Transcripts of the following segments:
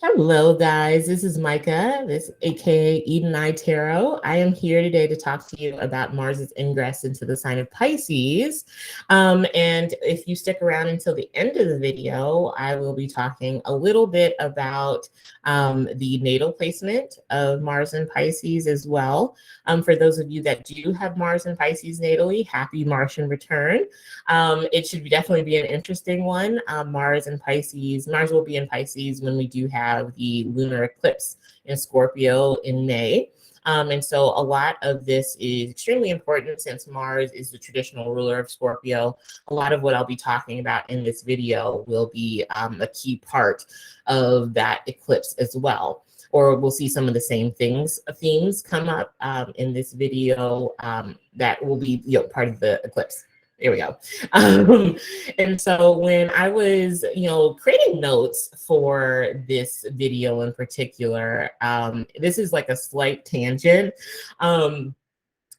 Hello, guys. This is Micah, this aka Eden Eye Tarot. I am here today to talk to you about Mars's ingress into the sign of Pisces. And if you stick around until the end of the video, I will be talking a little bit about the natal placement of Mars and Pisces as well. For those of you that do have Mars and Pisces natally, happy Martian return. It should definitely be an interesting one. Mars will be in Pisces when we do have the lunar eclipse in Scorpio in May. And so a lot of this is extremely important since Mars is the traditional ruler of Scorpio. A lot of what I'll be talking about in this video will be a key part of that eclipse as well. Or we'll see some of the same themes come up in this video that will be part of the eclipse. There we go. And so when I was, creating notes for this video in particular, this is like a slight tangent.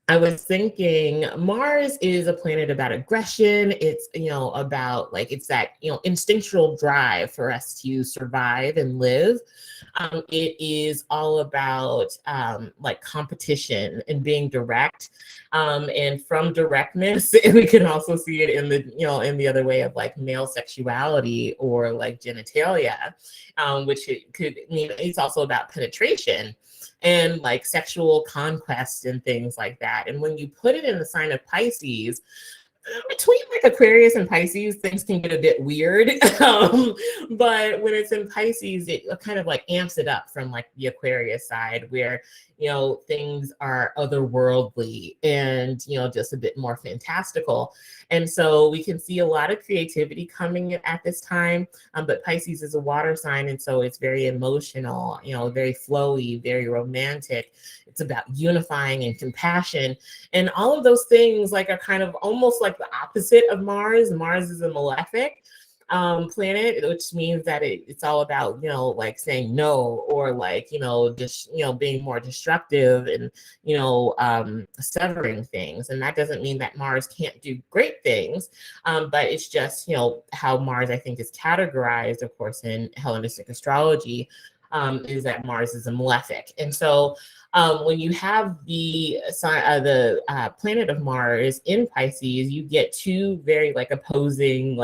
I was thinking Mars is a planet about aggression. It's, about it's that, instinctual drive for us to survive and live. It is all about competition and being direct. And from directness, we can also see it in the other way of like male sexuality or like genitalia, which it could mean it's also about penetration and like sexual conquest and things like that. And when you put it in the sign of Pisces, between like Aquarius and Pisces, things can get a bit weird. But when it's in Pisces, it kind of like amps it up from like the Aquarius side where, things are otherworldly and, just a bit more fantastical. And so we can see a lot of creativity coming at this time. But Pisces is a water sign. And so it's very emotional, very flowy, very romantic. It's about unifying and compassion. And all of those things are kind of almost like the opposite of Mars. Mars is a malefic planet, which means that it's all about, saying no or just, being more destructive and, severing things. And that doesn't mean that Mars can't do great things. But it's just, how Mars, I think, is categorized, of course, in Hellenistic astrology, is that Mars is a malefic. And so when you have the planet of Mars in Pisces, you get two very opposing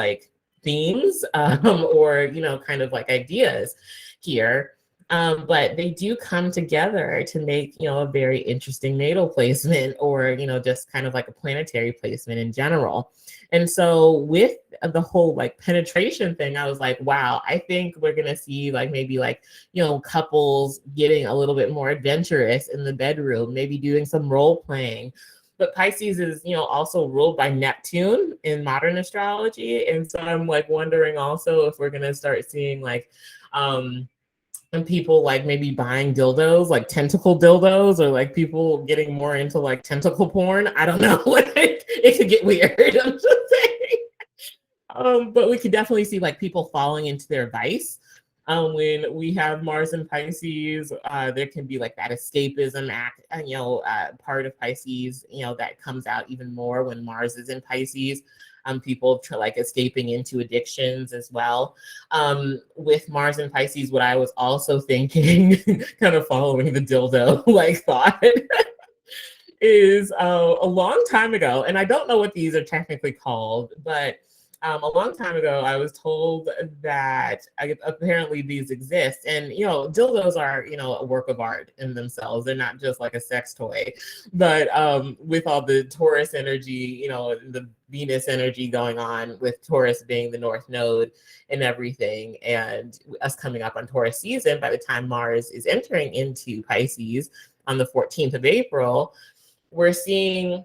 themes or kind of ideas here. But they do come together to make a very interesting natal placement or just kind of like a planetary placement in general. And so with the whole penetration thing, I was like, wow, I think we're gonna see maybe couples getting a little bit more adventurous in the bedroom, maybe doing some role playing. But Pisces is, also ruled by Neptune in modern astrology. And so I'm wondering also if we're going to start seeing and people maybe buying dildos, tentacle dildos, or people getting more into tentacle porn. I don't know. It could get weird. I'm just saying. But we could definitely see people falling into their vice. When we have Mars in Pisces, there can be that escapism act, part of Pisces, that comes out even more when Mars is in Pisces. People escaping into addictions as well. With Mars in Pisces, what I was also thinking, kind of following the dildo thought, is a long time ago, and I don't know what these are technically called, but a long time ago, I was told that apparently these exist. And, dildos are, a work of art in themselves. They're not just a sex toy. But with all the Taurus energy, the Venus energy going on with Taurus being the North Node and everything, and us coming up on Taurus season, by the time Mars is entering into Pisces on the 14th of April, we're seeing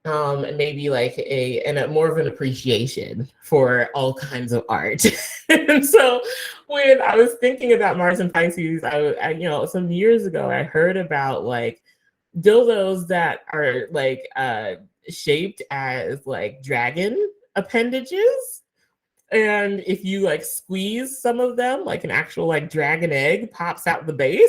maybe a more of an appreciation for all kinds of art. And so when I was thinking about Mars and Pisces, I some years ago I heard about dildos that are shaped as dragon appendages. And if you squeeze some of them, an actual dragon egg pops out the base.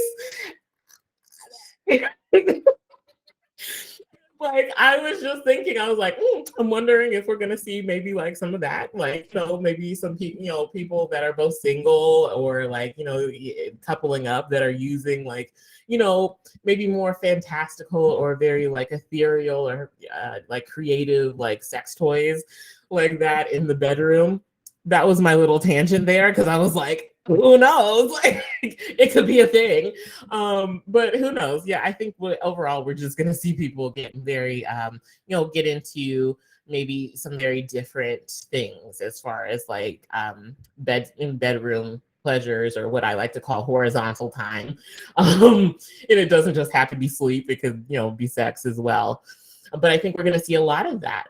Like I was just thinking, I was like, I'm wondering if we're gonna see maybe like some of that, like maybe some people, people that are both single or like coupling up that are using like maybe more fantastical or very like ethereal or like creative like sex toys like that in the bedroom. That was my little tangent there because I was like, who knows? Like it could be a thing. But who knows? Yeah, I think overall we're just gonna see people get very get into maybe some very different things as far as like bedroom pleasures or what I like to call horizontal time. And it doesn't just have to be sleep, it could, be sex as well. But I think we're gonna see a lot of that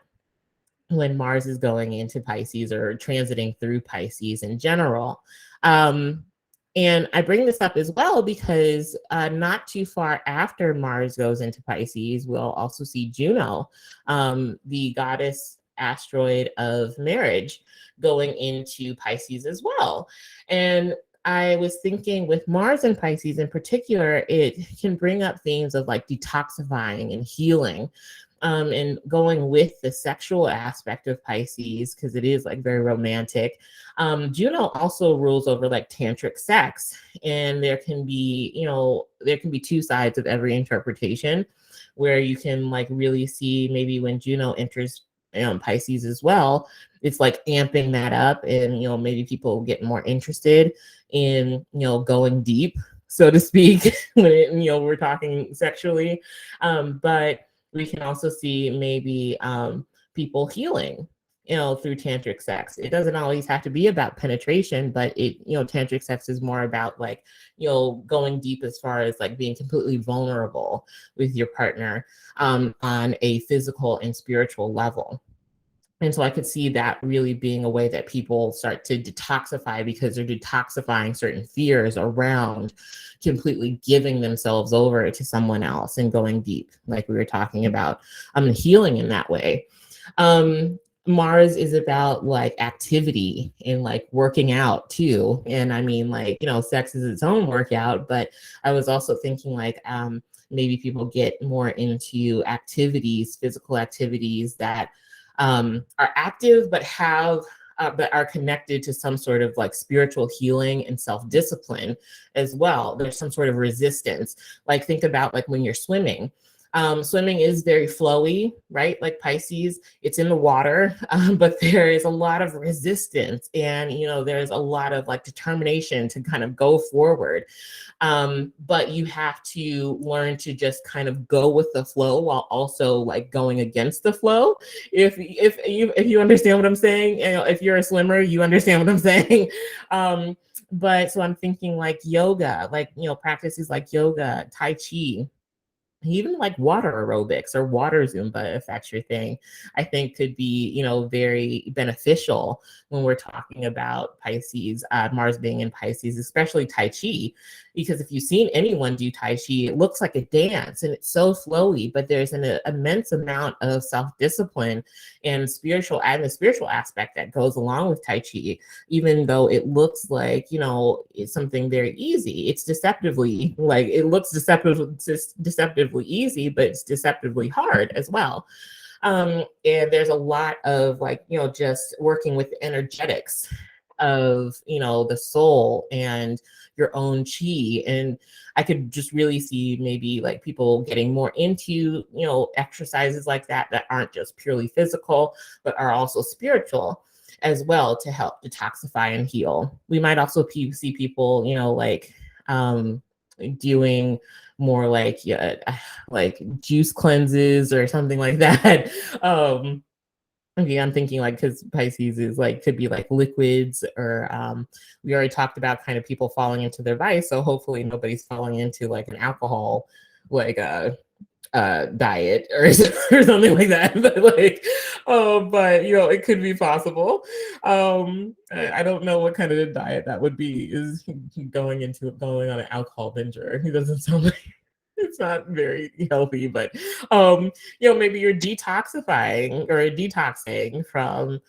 when Mars is going into Pisces or transiting through Pisces in general. And I bring this up as well because not too far after Mars goes into Pisces, we'll also see Juno, the goddess asteroid of marriage, going into Pisces as well. And I was thinking with Mars and Pisces in particular, it can bring up themes of like detoxifying and healing. And going with the sexual aspect of Pisces, because it is like very romantic. Juno also rules over like tantric sex, and there can be two sides of every interpretation, where you can like really see maybe when Juno enters Pisces as well, it's like amping that up, and maybe people get more interested in going deep, so to speak, when we're talking sexually, but we can also see maybe people healing, through tantric sex. It doesn't always have to be about penetration, but tantric sex is more about like, going deep as far as like being completely vulnerable with your partner on a physical and spiritual level. And so I could see that really being a way that people start to detoxify because they're detoxifying certain fears around completely giving themselves over to someone else and going deep, like we were talking about, healing in that way. Mars is about like activity and like working out too. And I mean, like, sex is its own workout, but I was also thinking like, maybe people get more into activities, physical activities that are active but are connected to some sort of like spiritual healing and self-discipline as well. There's some sort of resistance. Like think about like when you're swimming. Swimming is very flowy, right? Like Pisces, it's in the water, but there is a lot of resistance, and there's a lot of like determination to kind of go forward. But you have to learn to just kind of go with the flow while also like going against the flow. If you understand what I'm saying, if you're a swimmer, you understand what I'm saying. But so I'm thinking like yoga, like practices like yoga, Tai Chi, even like water aerobics or water Zumba, if that's your thing, I think could be, very beneficial when we're talking about Pisces, Mars being in Pisces, especially Tai Chi, because if you've seen anyone do Tai Chi, it looks like a dance and it's so flowy, but there's an immense amount of self-discipline and the spiritual aspect that goes along with Tai Chi, even though it looks like, it's something very easy. It's deceptively, like it looks deceptively easy, but it's deceptively hard as well. And there's a lot of like, just working with the energetics of, the soul and your own chi. And I could just really see maybe like people getting more into, exercises like that aren't just purely physical, but are also spiritual as well to help detoxify and heal. We might also see people, doing more like juice cleanses or something like that. Okay, I'm thinking like because Pisces is like could be like liquids or we already talked about kind of people falling into their vice. So hopefully nobody's falling into like an alcohol like diet or, or something like that. But like, but it could be possible. I don't know what kind of a diet that would be. Is going on an alcohol binger? He doesn't sound like it's not very healthy, but maybe you're detoxifying or detoxing from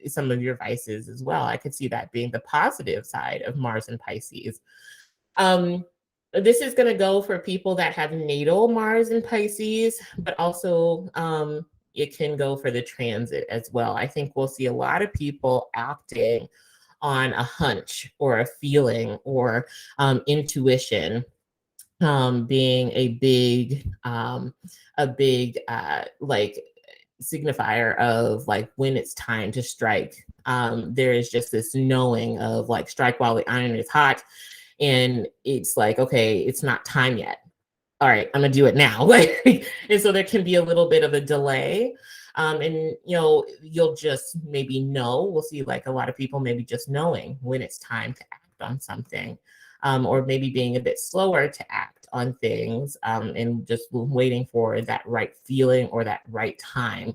some of your vices as well. I could see that being the positive side of Mars and Pisces. This is going to go for people that have natal Mars in Pisces, but also it can go for the transit as well. I think we'll see a lot of people acting on a hunch or a feeling or intuition, being a big like signifier of like when it's time to strike. There is just this knowing of like strike while the iron is hot, and it's like, okay, it's not time yet. All right, I'm gonna do it now. Like, and so there can be a little bit of a delay. And you'll just maybe know. We'll see like a lot of people maybe just knowing when it's time to act on something, or maybe being a bit slower to act on things, and just waiting for that right feeling or that right time.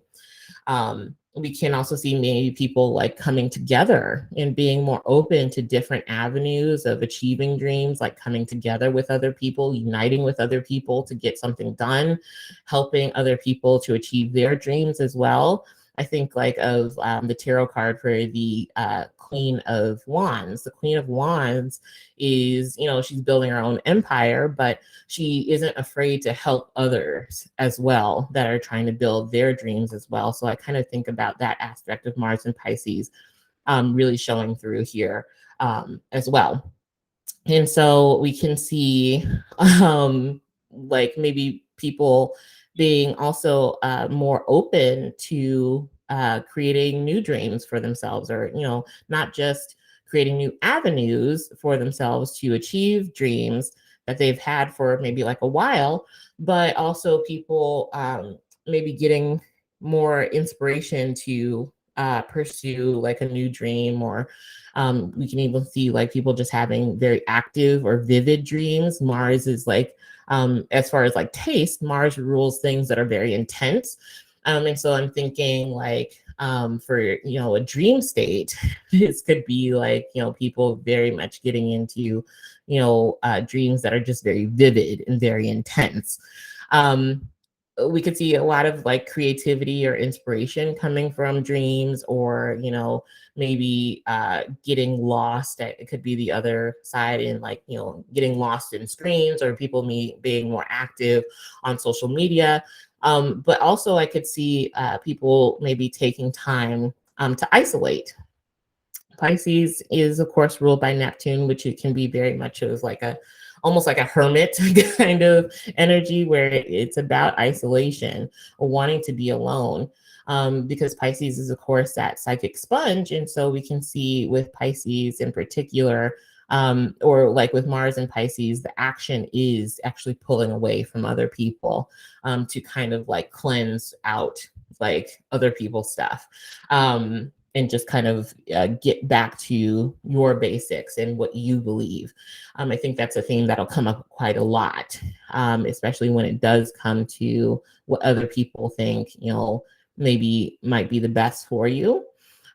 We can also see maybe people like coming together and being more open to different avenues of achieving dreams, like coming together with other people, uniting with other people to get something done, helping other people to achieve their dreams as well. I think like of the tarot card for the Queen of Wands. The Queen of Wands is, she's building her own empire, but she isn't afraid to help others as well that are trying to build their dreams as well. So I kind of think about that aspect of Mars and Pisces really showing through here as well. And so we can see like maybe people being also more open to creating new dreams for themselves, or not just creating new avenues for themselves to achieve dreams that they've had for maybe like a while, but also people maybe getting more inspiration to pursue like a new dream, or we can even see like people just having very active or vivid dreams. Mars is like, as far as like taste, Mars rules things that are very intense. And so I'm thinking like for, a dream state, this could be like, people very much getting into, dreams that are just very vivid and very intense. We could see a lot of like creativity or inspiration coming from dreams, or maybe getting lost. It could be the other side in like getting lost in screens, or people being more active on social media. But also I could see people maybe taking time to isolate. Pisces is, of course, ruled by Neptune, which it can be very much of like almost like a hermit kind of energy, where it's about isolation or wanting to be alone. Because Pisces is, of course, that psychic sponge. And so we can see with Pisces in particular, or like with Mars and Pisces, the action is actually pulling away from other people, to kind of like cleanse out like other people's stuff. And just kind of get back to your basics and what you believe. I think that's a theme that'll come up quite a lot, especially when it does come to what other people think, maybe might be the best for you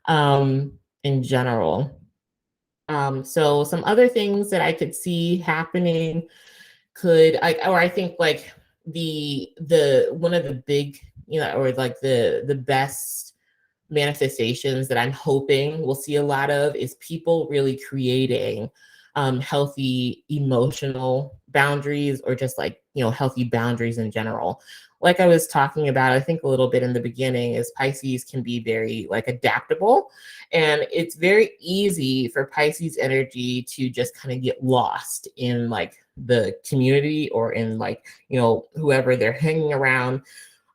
in general. So some other things that I could see happening I think like the one of the big, or like the best manifestations that I'm hoping we'll see a lot of is people really creating healthy emotional boundaries, or just like, healthy boundaries in general. Like I was talking about, I think a little bit in the beginning, is Pisces can be very like adaptable, and it's very easy for Pisces energy to just kind of get lost in like the community, or in like, whoever they're hanging around,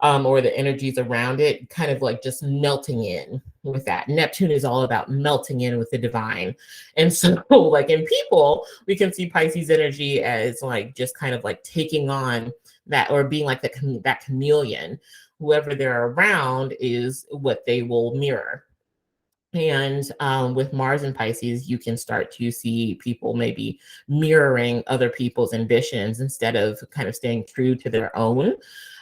or the energies around it, kind of like just melting in with that. Neptune is all about melting in with the divine. And so like in people, we can see Pisces energy as like just kind of like taking on that, or being like that chameleon. Whoever they're around is what they will mirror. And with Mars and Pisces, you can start to see people maybe mirroring other people's ambitions instead of kind of staying true to their own.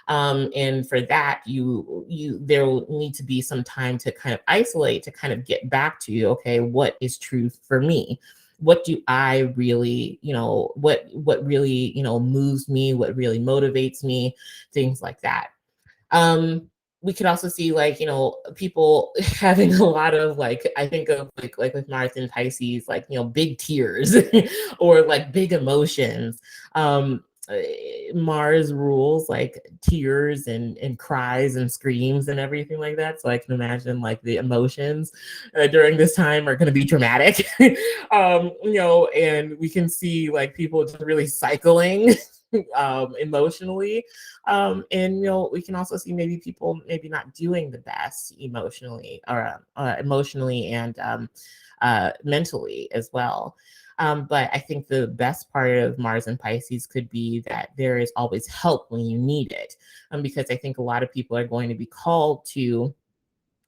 And for that, there will need to be some time to kind of isolate, to kind of get back to, okay, what is true for me? What do I really, what really, moves me, what really motivates me, things like that. we could also see like, people having a lot of like, I think of like with Mars and Pisces, like, big tears or like big emotions. Uh, Mars rules like tears and cries and screams and everything like that. So I can imagine like the emotions during this time are going to be dramatic. And we can see like people just really cycling emotionally. And we can also see maybe people maybe not doing the best emotionally or emotionally and mentally as well. But I think the best part of Mars and Pisces could be that there is always help when you need it. Because I think a lot of people are going to be called to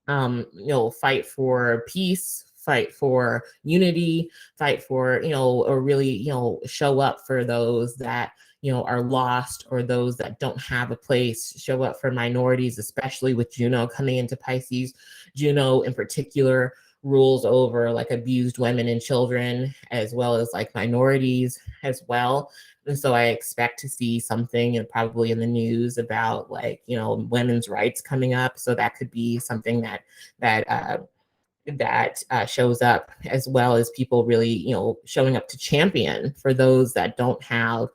fight for peace, fight for unity, fight for, or really, show up for those that, are lost or those that don't have a place, show up for minorities, especially with Juno coming into Pisces. Juno in particular rules over like abused women and children, as well as like minorities as well. And so I expect to see something and probably in the news about like, women's rights coming up. So that could be something that shows up, as well as people really, showing up to champion for those that don't have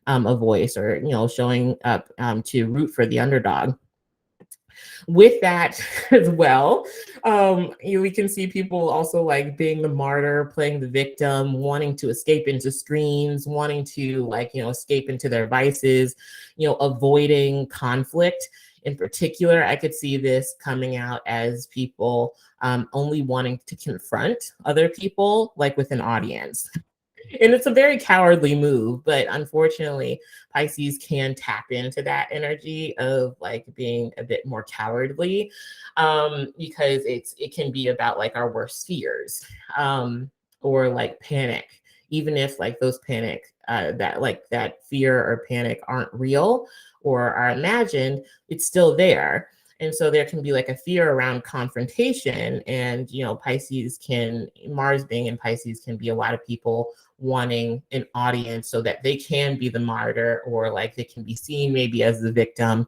a voice, or, showing up to root for the underdog. With that as well, we can see people also like being the martyr, playing the victim, wanting to escape into screens, wanting to like, escape into their vices, avoiding conflict. In particular, I could see this coming out as people only wanting to confront other people, like with an audience. And it's a very cowardly move, but unfortunately, Pisces can tap into that energy of like being a bit more cowardly, because it can be about like our worst fears, or like panic, even if like those panic that like that fear or panic aren't real or are imagined, it's still there. And so there can be like a fear around confrontation. And, Mars being in Pisces can be a lot of people wanting an audience so that they can be the martyr, or like they can be seen maybe as the victim.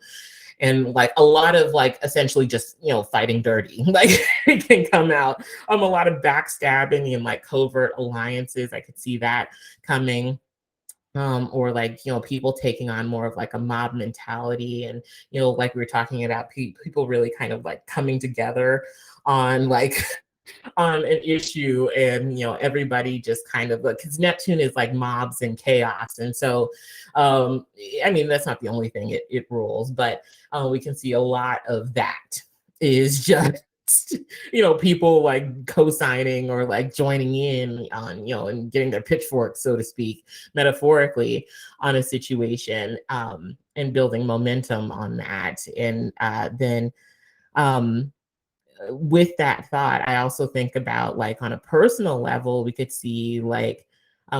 And like a lot of like essentially just, fighting dirty, like it can come out. A lot of backstabbing and like covert alliances. I could see that coming. Or like, people taking on more of like a mob mentality, and, like we were talking about, people really kind of like coming together on like on an issue, and, everybody just kind of like, because Neptune is like mobs and chaos. And so, I mean, that's not the only thing it rules, but we can see a lot of that is just people like co-signing or like joining in on, and getting their pitchforks, so to speak, metaphorically, on a situation, and building momentum on that. And then with that thought, I also think about like on a personal level, we could see like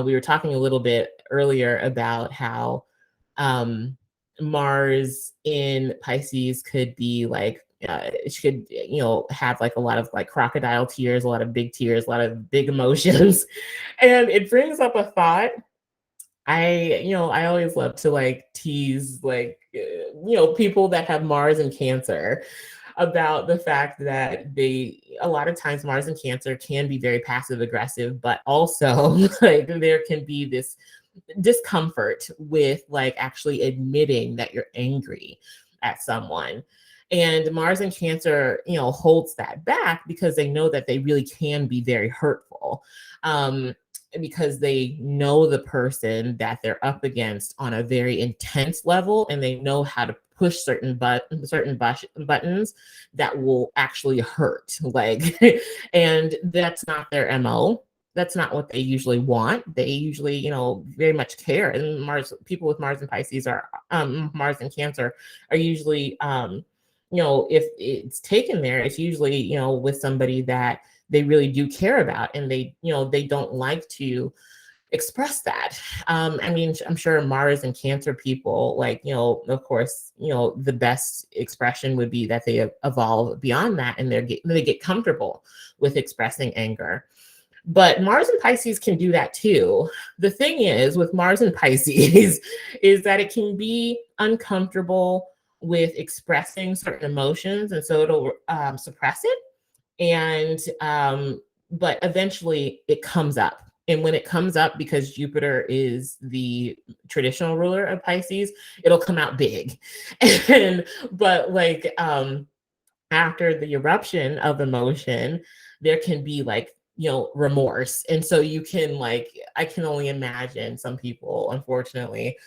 we were talking a little bit earlier about how Mars in Pisces could be like, she could, have like a lot of like crocodile tears, a lot of big tears, a lot of big emotions. And it brings up a thought. I always love to like tease like, people that have Mars and Cancer, about the fact that a lot of times Mars and Cancer can be very passive aggressive, but also like there can be this discomfort with like actually admitting that you're angry at someone. And Mars and Cancer, holds that back because they know that they really can be very hurtful. Because they know the person that they're up against on a very intense level, and they know how to push certain buttons that will actually hurt. Like, and that's not their MO. That's not what they usually want. They usually, very much care. And people with Mars and Pisces are, Mars and Cancer are usually, if it's taken there, it's usually, with somebody that they really do care about, and they don't like to express that. I mean, I'm sure Mars and Cancer people, like, of course, the best expression would be that they evolve beyond that, and they get comfortable with expressing anger. But Mars and Pisces can do that too. The thing is with Mars and Pisces is that it can be uncomfortable, with expressing certain emotions, and so it'll suppress it. And but eventually it comes up. And when it comes up, because Jupiter is the traditional ruler of Pisces, it'll come out big. And but like after the eruption of emotion, there can be like, remorse. And so you can like, I can only imagine some people, unfortunately,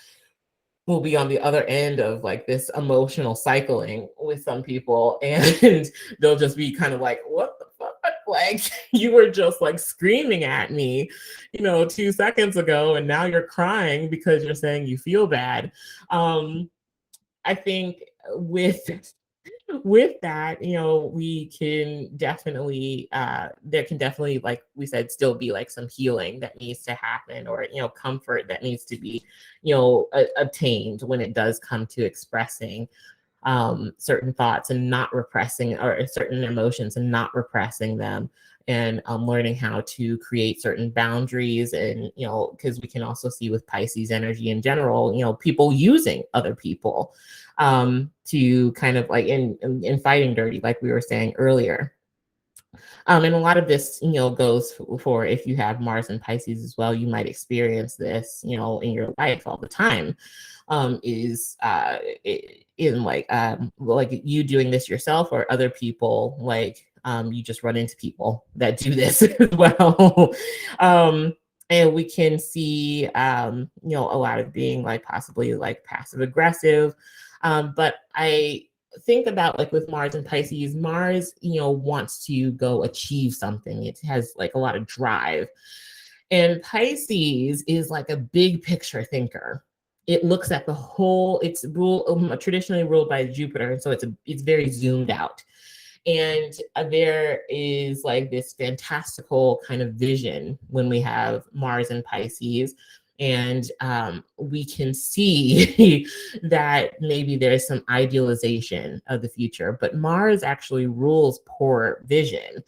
will be on the other end of like this emotional cycling with some people, and they'll just be kind of like, what the fuck? Like, you were just like screaming at me, 2 seconds ago, and now you're crying because you're saying you feel bad. I think with that, we can definitely there can definitely, like we said, still be like some healing that needs to happen, or comfort that needs to be obtained when it does come to expressing certain thoughts and not repressing, or certain emotions and not repressing them, and learning how to create certain boundaries. And because we can also see with Pisces energy in general, people using other people to kind of like in fighting dirty, like we were saying earlier. And a lot of this, goes for if you have Mars and Pisces as well, you might experience this, in your life all the time. Is in like you doing this yourself, or other people, like you just run into people that do this as well. And we can see, a lot of being like possibly like passive aggressive. But I think about like with Mars and Pisces, Mars, wants to go achieve something. It has like a lot of drive. And Pisces is like a big picture thinker. It looks at the whole, it's traditionally ruled by Jupiter. And so it's very zoomed out. And there is like this fantastical kind of vision when we have Mars and Pisces. And we can see that maybe there's some idealization of the future, but Mars actually rules poor vision.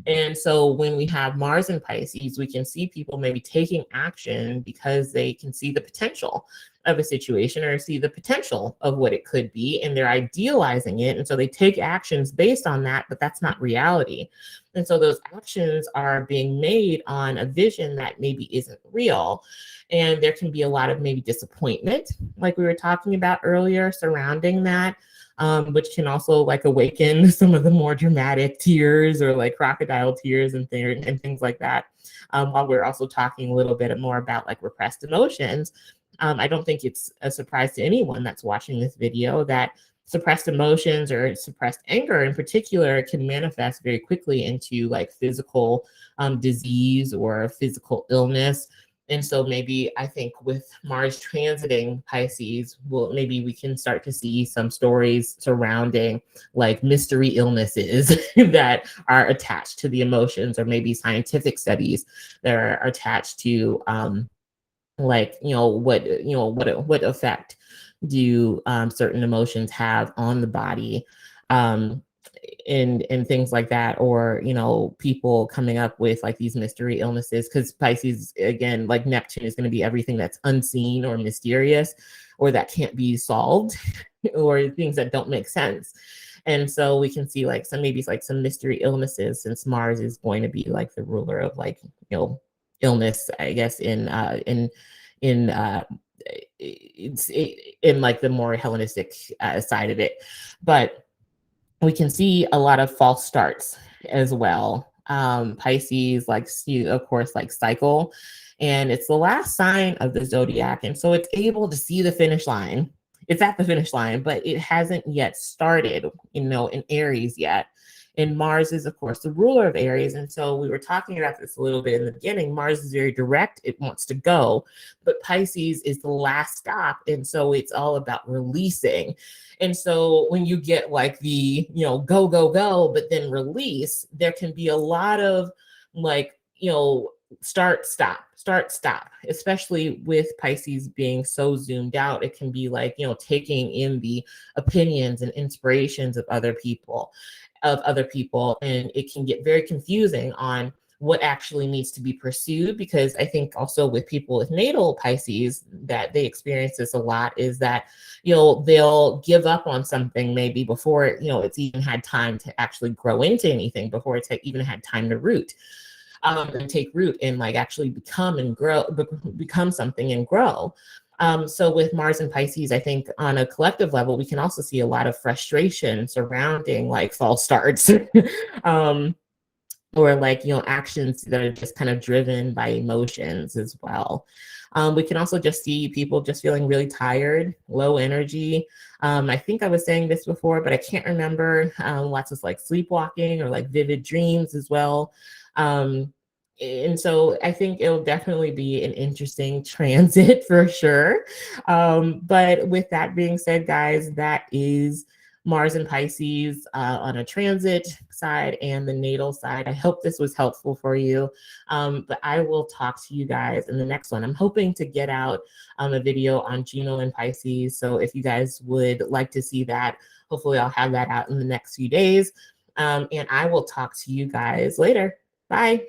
And so when we have Mars in Pisces, we can see people maybe taking action because they can see the potential of a situation, or see the potential of what it could be, and they're idealizing it. And so they take actions based on that, but that's not reality. And so those actions are being made on a vision that maybe isn't real. And there can be a lot of maybe disappointment, like we were talking about earlier, surrounding that, which can also like awaken some of the more dramatic tears, or like crocodile tears and things like that. While we're also talking a little bit more about like repressed emotions. I don't think it's a surprise to anyone that's watching this video that suppressed emotions, or suppressed anger in particular, can manifest very quickly into like physical disease or physical illness. And so maybe I think with Mars transiting Pisces, maybe we can start to see some stories surrounding like mystery illnesses that are attached to the emotions, or maybe scientific studies that are attached to like what effect do certain emotions have on the body, and things like that. Or people coming up with like these mystery illnesses, because Pisces, again, like Neptune, is going to be everything that's unseen or mysterious, or that can't be solved, or things that don't make sense. And so we can see like maybe like some mystery illnesses, since Mars is going to be like the ruler of like illness, I guess, in like the more Hellenistic side of it. But we can see a lot of false starts as well. Pisces, like, of course, like cycle, and it's the last sign of the zodiac, and so it's able to see the finish line. It's at the finish line, but it hasn't yet started, in Aries yet. And Mars is, of course, the ruler of Aries. And so we were talking about this a little bit in the beginning. Mars is very direct. It wants to go, but Pisces is the last stop. And so it's all about releasing. And so when you get like the, go, go, go, but then release, there can be a lot of like, start, stop, especially with Pisces being so zoomed out. It can be like, taking in the opinions and inspirations of other people, and it can get very confusing on what actually needs to be pursued. Because I think also with people with natal Pisces, that they experience this a lot, is that, they'll give up on something maybe before, it's even had time to actually grow into anything, before it's even had time to root, and take root and like actually become something and grow. So with Mars and Pisces, I think on a collective level, we can also see a lot of frustration surrounding like false starts. um, or like, actions that are just kind of driven by emotions as well. We can also just see people just feeling really tired, low energy. I think I was saying this before, but I can't remember. Lots of like sleepwalking or like vivid dreams as well. Um, and so I think it'll definitely be an interesting transit for sure. But with that being said, guys, that is Mars and Pisces on a transit side and the natal side. I hope this was helpful for you. But I will talk to you guys in the next one. I'm hoping to get out a video on Juno and Pisces. So if you guys would like to see that, hopefully I'll have that out in the next few days. And I will talk to you guys later. Bye.